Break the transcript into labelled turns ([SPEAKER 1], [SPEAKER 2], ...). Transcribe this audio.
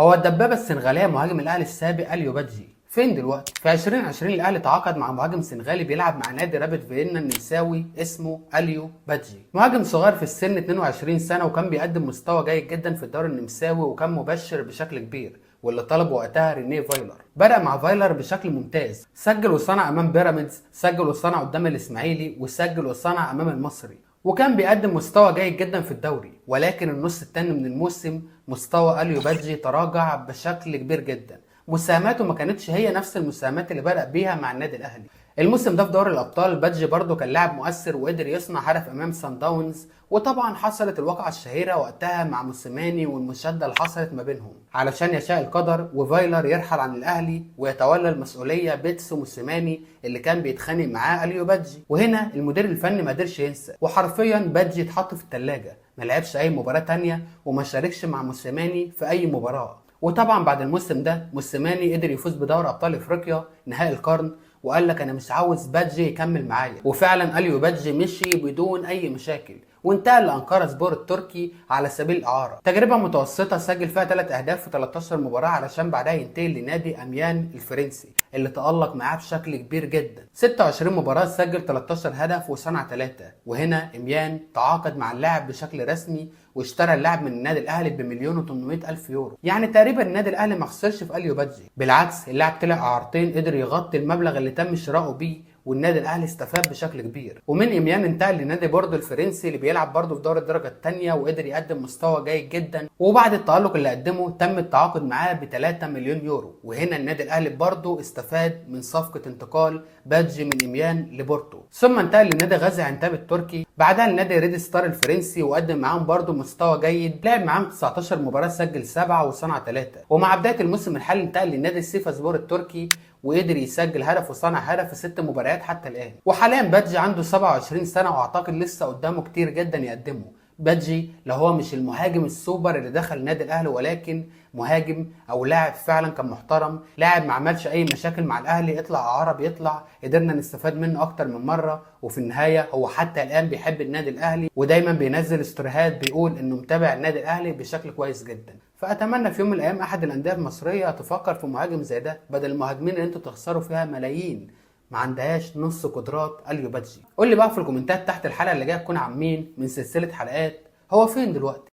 [SPEAKER 1] هو الدبابة السنغالية مهاجم الأهلي السابق أليو بادجي فين دلوقتي؟ في 2020 الأهلي تعاقد مع مهاجم سنغالي بيلعب مع نادي رابط فيينا النمساوي اسمه أليو بادجي. مهاجم صغير في السن 22 سنة وكان بيقدم مستوى جيد جدا في الدوري النمساوي وكان مبشر بشكل كبير، واللي طلبه وقتها رينيه فايلر. بدأ مع فايلر بشكل ممتاز، سجل وصنع أمام بيراميدز، سجل وصنع قدام الإسماعيلي، وسجل وصنع أمام المصري، وكان بيقدم مستوى جيد جدا في الدوري. ولكن النص الثاني من الموسم مستوى أليو بادجي تراجع بشكل كبير جدا، مساهماته ما كانتش هي نفس المساهمات اللي بدأ بيها مع النادي الأهلي. الموسم ده في دوري الأبطال بادجي برضه كان لاعب مؤثر وقدر يصنع هدف أمام سان داونز، وطبعا حصلت الواقعة الشهيرة وقتها مع موسيماني والمشادة اللي حصلت ما بينهم، علشان يشاء القدر وفايلر يرحل عن الأهلي ويتولى المسؤولية بيتسو موسيماني اللي كان بيتخانق معاه أليو بادجي. وهنا المدير الفني ما قدرش ينسى، وحرفيا بادجي اتحط في الثلاجة، ما لعبش أي مباراة تانية وما شاركش مع موسيماني في أي مباراة. وطبعا بعد الموسم ده موسيماني قدر يفوز بدوري ابطال افريقيا نهائي القرن، وقال لك انا مش عاوز بادجي يكمل معايا، وفعلا اليو بادجي مشي بدون اي مشاكل وانتقل لانقره سبور التركي على سبيل الاعاره. تجربه متوسطه سجل فيها 3 اهداف في 13 مباراه علشان بعدها ينتقل لنادي اميان الفرنسي اللي تالق معاه بشكل كبير جدا. 26 مباراه سجل 13 هدف وصنع 3. وهنا اميان تعاقد مع اللاعب بشكل رسمي واشترى اللاعب من النادي الاهلي بمليون و800 الف يورو. يعني تقريبا النادي الاهلي ما خسرش في اليو بادجي، بالعكس اللاعب طلع اعارتين قدر يغطي المبلغ اللي تم شرائه بيه، والنادي الاهلي استفاد بشكل كبير. ومن اميان انتقل لنادي بوردو الفرنسي اللي بيلعب برضه في دوري الدرجه الثانيه وقدر يقدم مستوى جيد جدا، وبعد التالق اللي قدمه تم التعاقد معاه ب 3 مليون يورو. وهنا النادي الاهلي برضه استفاد من صفقه انتقال بادجي من اميان لبورتو. ثم انتقل لنادي غازي عنتاب التركي، بعدها لنادي ريد ستار الفرنسي وقدم معاهم برضه مستوى جيد، لعب معاهم 19 مباراه سجل 7 وصنع 3. ومع بدايه الموسم الحالي انتقل لنادي سيفاسبور التركي وقدر يسجل هدف وصنع هدف في 6 مباريات حتى الان. وحاليا بادجي عنده 27 سنه واعتقد لسه قدامه كتير جدا يقدمه. بادجي لو هو مش المهاجم السوبر اللي دخل النادي الاهلي، ولكن مهاجم او لاعب فعلا كان محترم، لاعب ما عملش اي مشاكل مع الاهلي، اطلع اعاره بيطلع، قدرنا نستفاد منه اكتر من مره. وفي النهايه هو حتى الان بيحب النادي الاهلي ودايما بينزل استوريهات بيقول انه متابع النادي الاهلي بشكل كويس جدا. فاتمنى في يوم من الايام احد الانديه المصريه تفكر في مهاجم زي ده بدل المهاجمين اللي انتوا تخسروا فيها ملايين ما عندهاش نص قدرات اليو بادجي. قول لي بقى في الكومنتات تحت الحلقه اللي جايه تكون عن مين من سلسله حلقات هو فين دلوقتي.